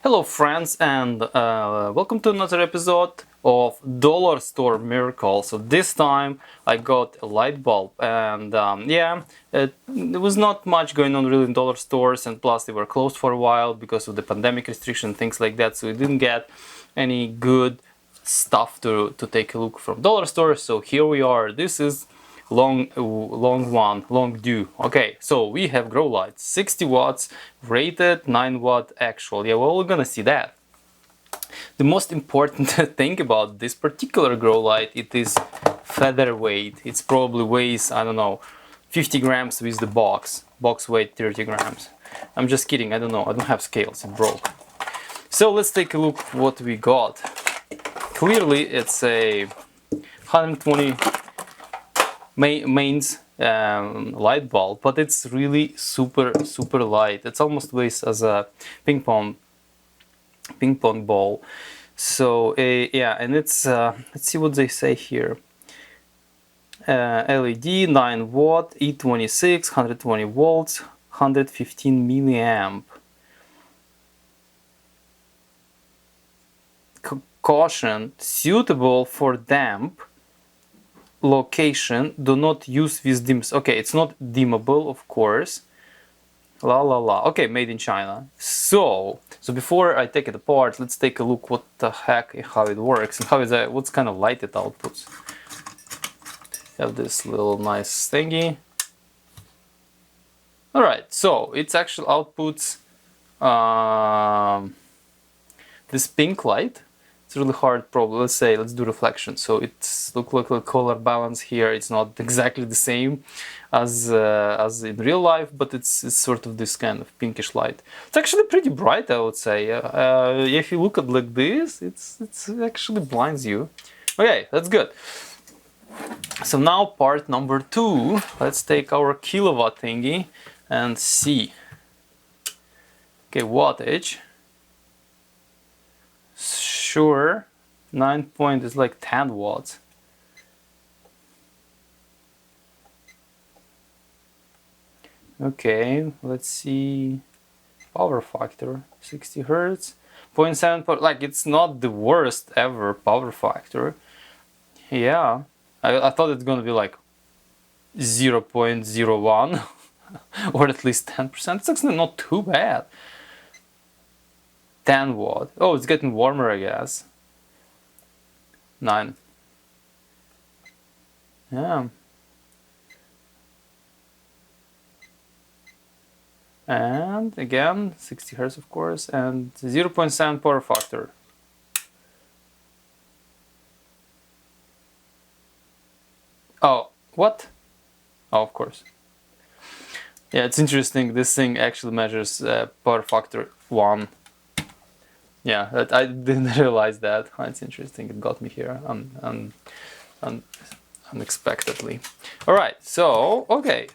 Hello friends, and welcome to another episode of Dollarstore Miracle. So this time I got a light bulb, and there was not much going on really in dollar stores, and plus they were closed for a while because of the pandemic restriction, things like that, so we didn't get any good stuff to take a look from dollar stores. So here we are. This is long due. Okay, so we have grow lights, 60 watts rated, 9 watt actual. Yeah, well, we're gonna see that. The most important thing about this particular grow light, it is featherweight. It's probably weighs, I don't know, 50 grams with the box weight 30 grams. I'm just kidding, I don't know, I don't have scales, it broke. So let's take a look what we got. Clearly it's a 120 mains light bulb, but it's really super light. It's almost weighs as a ping pong ball. So yeah, and it's let's see what they say here. LED 9 watt E26 120 volts 115 milliamp. Caution, suitable for damp location, do not use with dims. Okay, it's not dimmable, of course. Okay, made in China. So before I take it apart, let's take a look what the heck, how it works and how is that, what's kind of light it outputs. Have this little nice thingy. All right, so it's actually outputs this pink light. It's really hard problem. Let's do reflection. So it's look like a color balance here. It's not exactly the same as in real life, but it's sort of this kind of pinkish light. It's actually pretty bright, I would say. If you look at like this, it's actually blinds you. Okay, that's good. So now part number 2. Let's take our kilowatt thingy and see. Okay, wattage. Sure, 9 point is like 10 watts. Okay, let's see. Power factor 60 hertz, 0.7, like it's not the worst ever power factor. Yeah, I thought it's gonna be like 0.01 or at least 10%. It's actually not too bad. 10 watt. Oh, it's getting warmer, I guess. 9. Yeah. And again, 60 hertz, of course, and 0.7 power factor. Oh, what? Oh, of course. Yeah, it's interesting. This thing actually measures power factor 1. Yeah, I didn't realize that. Oh, it's interesting. It got me here unexpectedly. All right, so okay.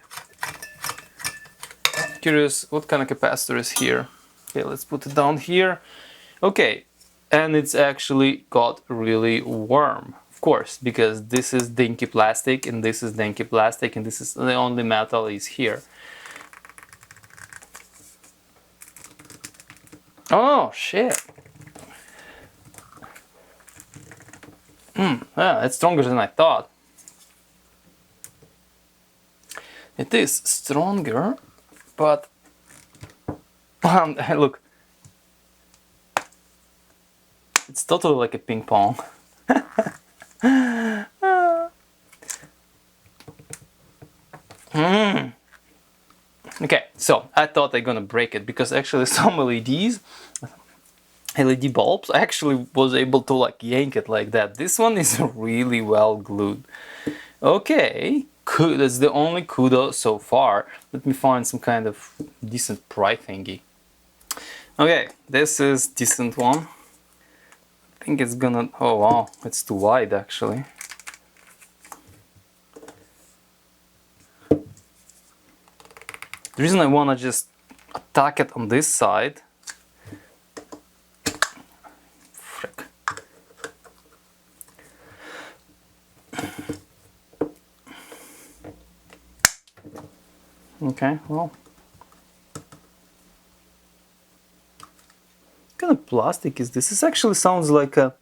Curious what kind of capacitor is here. Okay, let's put it down here. Okay, and it's actually got really warm, of course, because this is dinky plastic and this is dinky plastic and this is the only metal is here. Oh shit. Yeah, it's stronger than I thought. It is stronger, but look, it's totally like a ping pong. Okay, so I thought I'm gonna break it because actually some LED bulbs, I actually was able to like yank it like that. This one is really well glued. Okay, that's the only kudos so far. Let me find some kind of decent pry thingy. Okay, this is decent one. I think it's gonna, oh wow, it's too wide actually. The reason I wanna just attack it on this side, frick. Okay, well, kind of plastic is this? This actually sounds like a...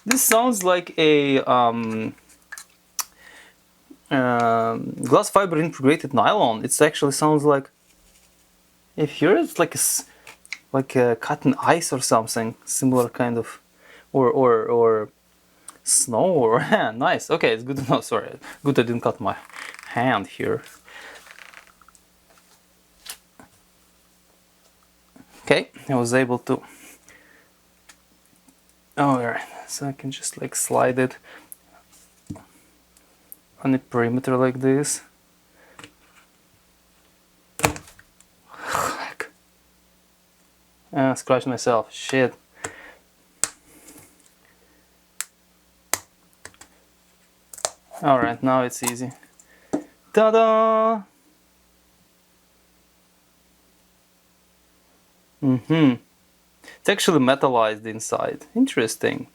This sounds like a glass fiber integrated nylon. It actually sounds like... If here it's like like a cotton ice or something similar kind of, or snow or nice. Okay, it's good to know. Sorry, good I didn't cut my hand here. Okay, I was able to... Oh, alright, so I can just like slide it on the perimeter like this. Scratch myself, shit. Alright, now it's easy. Ta-da! It's actually metallized inside. Interesting.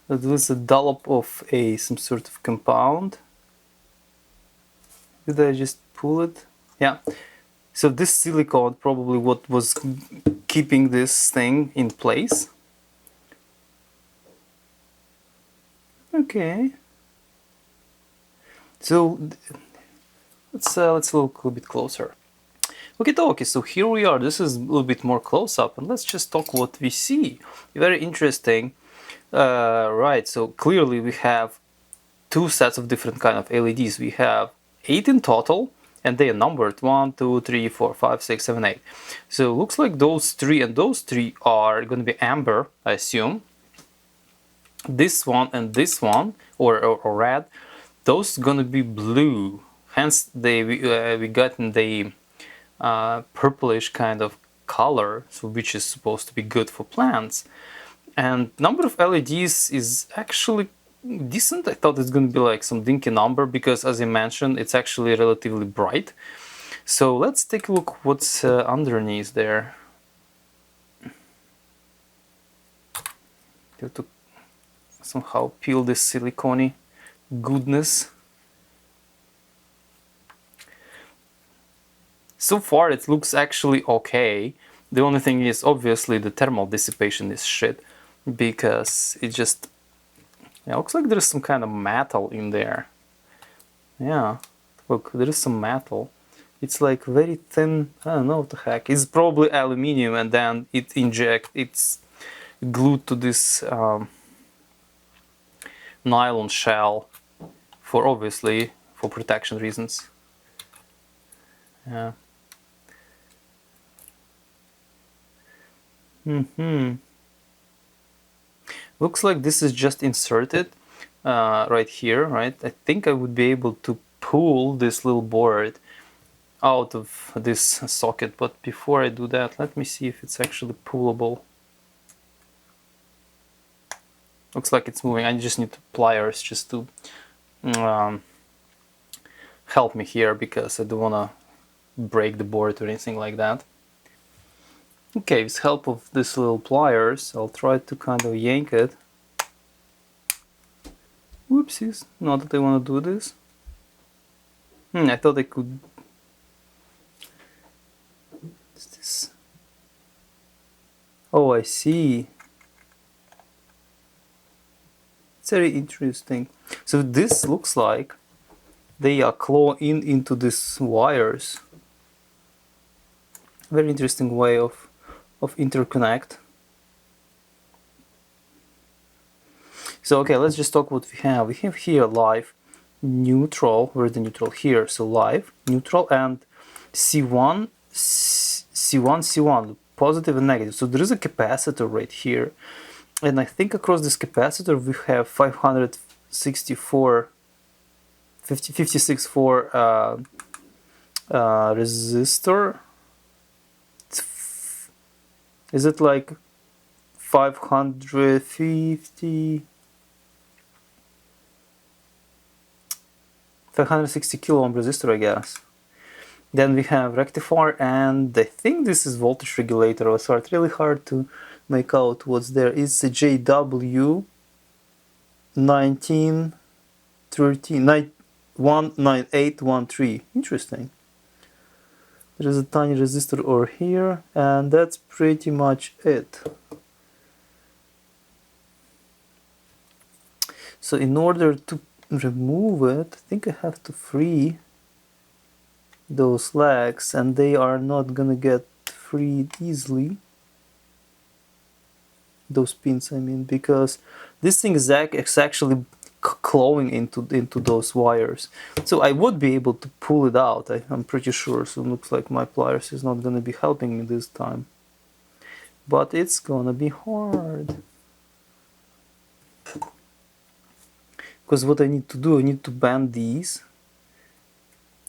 That was a dollop of some sort of compound. Did I just pull it? Yeah. So this silicone probably what was keeping this thing in place. Okay. So let's look a little bit closer. Okay, so here we are. This is a little bit more close up, and let's just talk what we see. Very interesting. Right, so clearly we have two sets of different kind of LEDs. We have 8 in total, and they are numbered 1, 2, 3, 4, 5, 6, 7, 8. So it looks like those three and those three are going to be amber, I assume. This one and this one, or red, those going to be blue. Hence, we got in the purplish kind of color, so which is supposed to be good for plants. And number of LEDs is actually decent. I thought it's going to be like some dinky number because, as I mentioned, it's actually relatively bright. So let's take a look what's underneath there. Have to somehow peel this silicone goodness. So far it looks actually okay. The only thing is obviously the thermal dissipation is shit because it just... Yeah, looks like there's some kind of metal in there. Yeah, look, there is some metal. It's like very thin, I don't know what the heck. It's probably aluminium and then it's glued to this nylon shell for obviously for protection reasons. Yeah. Looks like this is just inserted right here, right? I think I would be able to pull this little board out of this socket, but before I do that, let me see if it's actually pullable. Looks like it's moving. I just need pliers just to help me here because I don't want to break the board or anything like that. Okay, with help of these little pliers, I'll try to kind of yank it. Whoopsies, not that I want to do this. I thought I could... What's this? Oh, I see. It's very interesting. So this looks like they are claw into these wires. Very interesting way of interconnect. So okay, let's just talk what we have. We have here live, neutral. Where's the neutral? Here. So live, neutral, and C1, C1, positive and negative. So there is a capacitor right here, and I think across this capacitor we have 564, 56 for resistor. Is it like 550? 560 kilo ohm resistor, I guess. Then we have rectifier, and I think this is voltage regulator. So it's really hard to make out what's there. It's a JW 1913. 19813. Interesting. There is a tiny resistor over here, and that's pretty much it. So in order to remove it, I think I have to free those legs, and they are not gonna get freed easily. Those pins, I mean, because this thing is actually clawing into those wires. So I would be able to pull it out, I'm pretty sure. So it looks like my pliers is not gonna be helping me this time. But it's gonna be hard. Because what I need to do, I need to bend these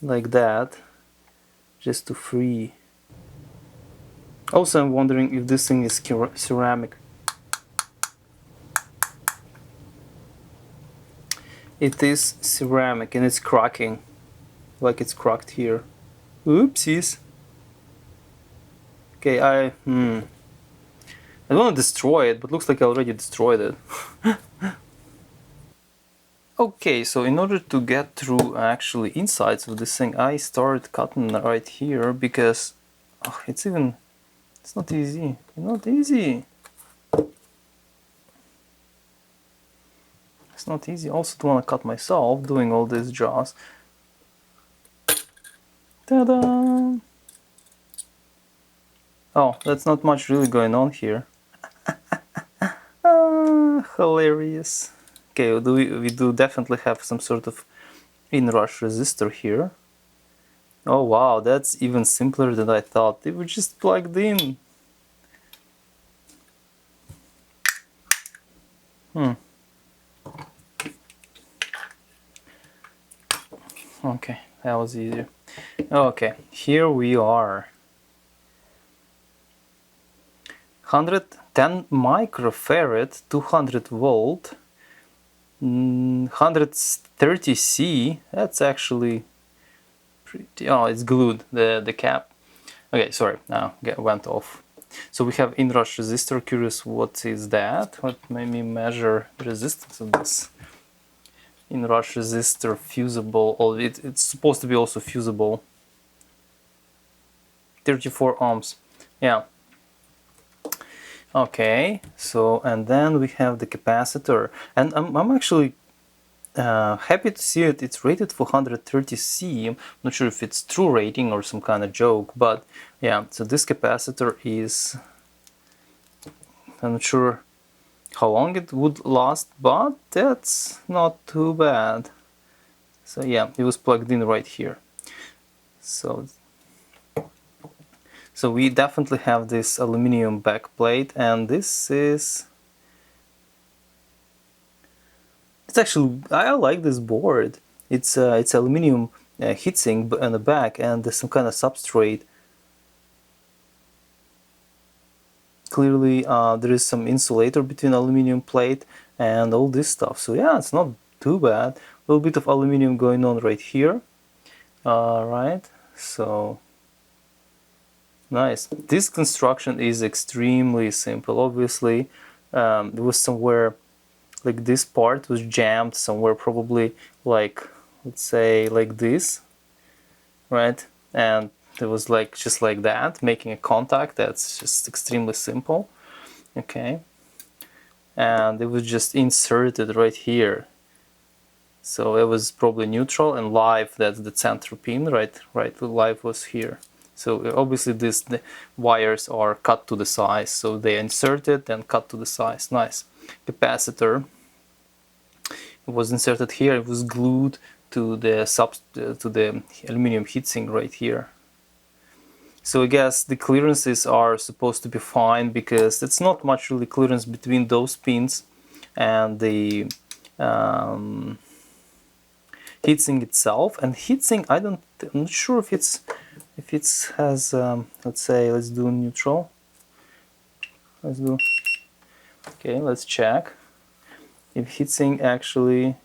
like that just to free. Also, I'm wondering if this thing is ceramic. It is ceramic and it's cracking, like it's cracked here. Oopsies. Okay, I don't want to destroy it, but looks like I already destroyed it. Okay, so in order to get through actually insides of this thing, I started cutting right here because it's not easy. Not easy. It's not easy. I also don't want to cut myself doing all these jaws. Ta-da! Oh, that's not much really going on here. Hilarious. Okay, we do definitely have some sort of inrush resistor here. Oh wow, that's even simpler than I thought. They were just plugged in. Okay, that was easier. Okay, here we are. 110 microfarad, 200 volt, 130C. That's actually pretty. Oh, it's glued, the cap. Okay, sorry, now went off. So we have inrush resistor. Curious, what is that? What made me measure the resistance of this? Inrush resistor fusible. Oh, it's supposed to be also fusible. 34 ohms. Yeah. Okay, so and then we have the capacitor, and I'm actually happy to see it. It's rated for 130C. I'm not sure if it's true rating or some kind of joke, but yeah. So this capacitor is, I'm not sure how long it would last, but that's not too bad. So yeah, it was plugged in right here. So we definitely have this aluminum backplate, and this is, it's actually, I like this board. It's aluminum heatsink on the back, and there's some kind of substrate. Clearly there is some insulator between aluminum plate and all this stuff. So yeah, it's not too bad. A little bit of aluminum going on right here. Right, so nice. This construction is extremely simple. Obviously, there was somewhere like this part was jammed somewhere, probably like, let's say like this, right? And it was like just like that, making a contact. That's just extremely simple. Okay, and it was just inserted right here. So it was probably neutral, and live, that's the center pin, right? The live was here. So obviously the wires are cut to the size, so they inserted and cut to the size. Nice. Capacitor, it was inserted here. It was glued to the aluminum heatsink right here. So I guess the clearances are supposed to be fine, because it's not much really clearance between those pins and the heatsink itself. And heatsink, I'm not sure if it has let's say, let's do neutral. Okay, let's check if heatsink actually,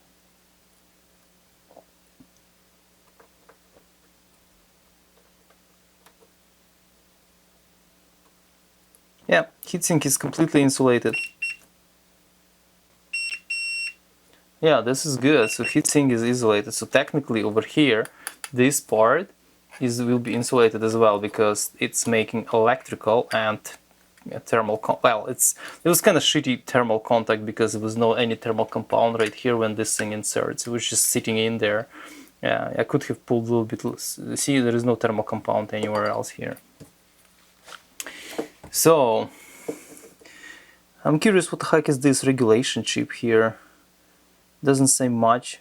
heatsink is completely insulated. Yeah, this is good. So heatsink is isolated. So technically over here, this part will be insulated as well because it's making electrical and thermal. Well, it was kind of shitty thermal contact because there was no any thermal compound right here when this thing inserts. It was just sitting in there. Yeah, I could have pulled a little bit. See, there is no thermal compound anywhere else here. So I'm curious, what the heck is this regulation chip here? Doesn't say much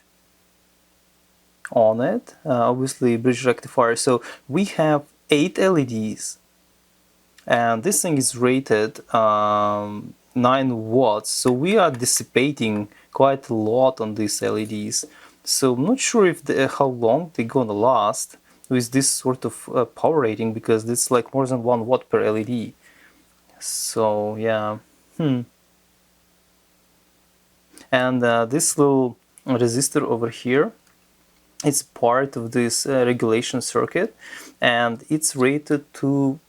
on it. Obviously bridge rectifier. So we have 8 LEDs and this thing is rated 9 watts. So we are dissipating quite a lot on these LEDs. So I'm not sure if how long they're gonna last with this sort of power rating, because it's like more than 1 watt per LED. So yeah. And this little resistor over here, it's part of this regulation circuit, and it's rated to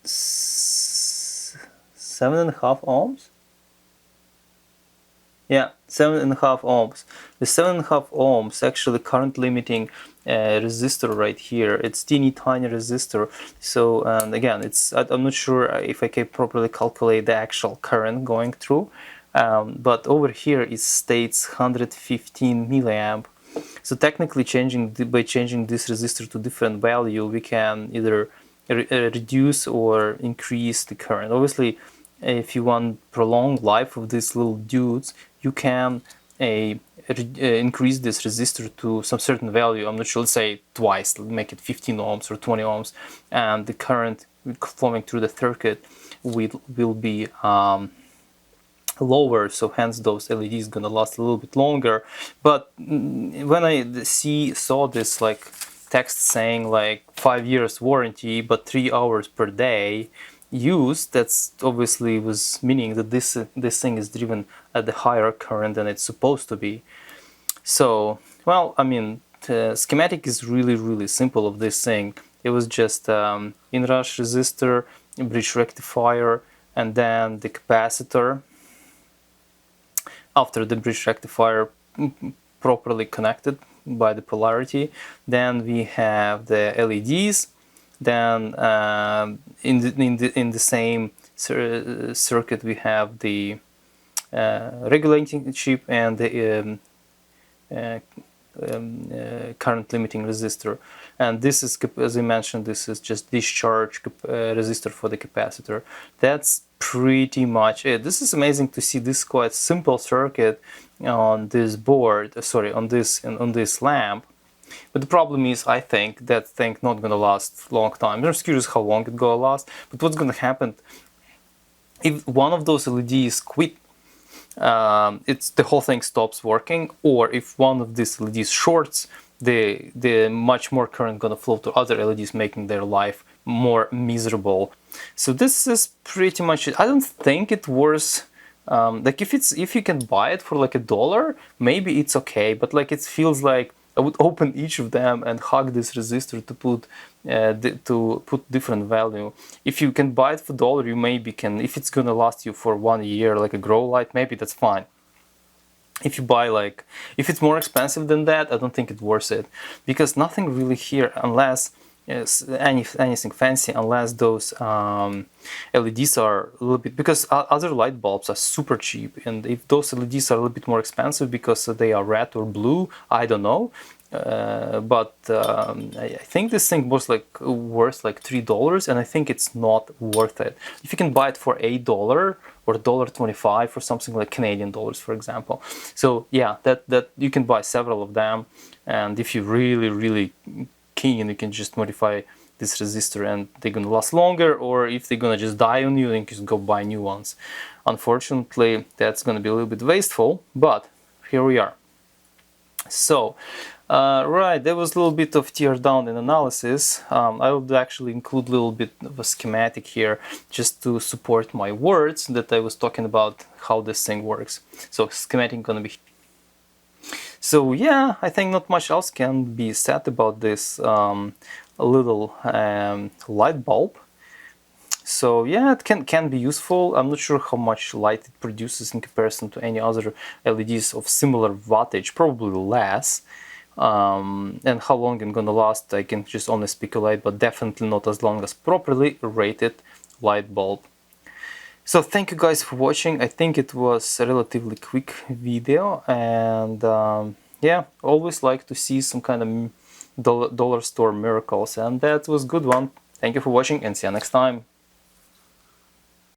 7.5 ohms. Yeah, 7.5 ohms. The 7.5 ohms actually current limiting resistor right here. It's teeny tiny resistor. So and again, I'm not sure if I can properly calculate the actual current going through, but over here it states 115 milliamp. So technically, by changing this resistor to different value, we can either reduce or increase the current. Obviously, if you want prolonged life of these little dudes, you can increase this resistor to some certain value. I'm not sure, let's say twice, make it 15 ohms or 20 ohms, and the current flowing through the circuit will be lower, so hence those LEDs gonna last a little bit longer. But when I saw this like text saying like 5 years warranty but 3 hours per day used, that's obviously was meaning that this thing is driven at the higher current than it's supposed to be. So well, I mean, the schematic is really simple of this thing. It was just inrush resistor, bridge rectifier, and then the capacitor. After the bridge rectifier properly connected by the polarity, then we have the LEDs. Then in the same circuit we have the regulating chip and the current limiting resistor. And this is, as I mentioned, this is just discharge resistor for the capacitor. That's pretty much it. This is amazing to see this quite simple circuit on this board, on this lamp. But the problem is, I think that thing not gonna last long time. I'm just curious how long it gonna last. But what's gonna happen if one of those LEDs quit? The whole thing stops working, or if one of these LEDs shorts, the much more current gonna flow to other LEDs, making their life more miserable. So this is pretty much it. I don't think it worth like if you can buy it for like $1, maybe it's okay. But like it feels like I would open each of them and hug this resistor to put different value. If you can buy it for $1, you maybe can. If it's gonna last you for 1 year, like a grow light, maybe that's fine. If you buy if it's more expensive than that, I don't think it's worth it, because nothing really here, unless anything fancy, unless those LEDs are a little bit, because other light bulbs are super cheap, and if those LEDs are a little bit more expensive because they are red or blue, I don't know. But I think this thing was worth like $3, and I think it's not worth it. If you can buy it for $8 or $1.25 or something like Canadian dollars, for example. So yeah, that you can buy several of them, and if you're really keen, you can just modify this resistor and they're gonna last longer. Or if they're gonna just die on you, then you can just go buy new ones. Unfortunately, that's gonna be a little bit wasteful, but here we are. So right, there was a little bit of teardown and analysis. I would actually include a little bit of a schematic here just to support my words that I was talking about how this thing works. So schematic gonna be. So yeah, I think not much else can be said about this little light bulb. So yeah, it can be useful. I'm not sure how much light it produces in comparison to any other LEDs of similar wattage, probably less. And how long it's gonna last, I can just only speculate, but definitely not as long as properly rated light bulb. So thank you guys for watching. I think it was a relatively quick video, and yeah, always like to see some kind of dollar store miracles, and that was a good one. Thank you for watching, and see you next time.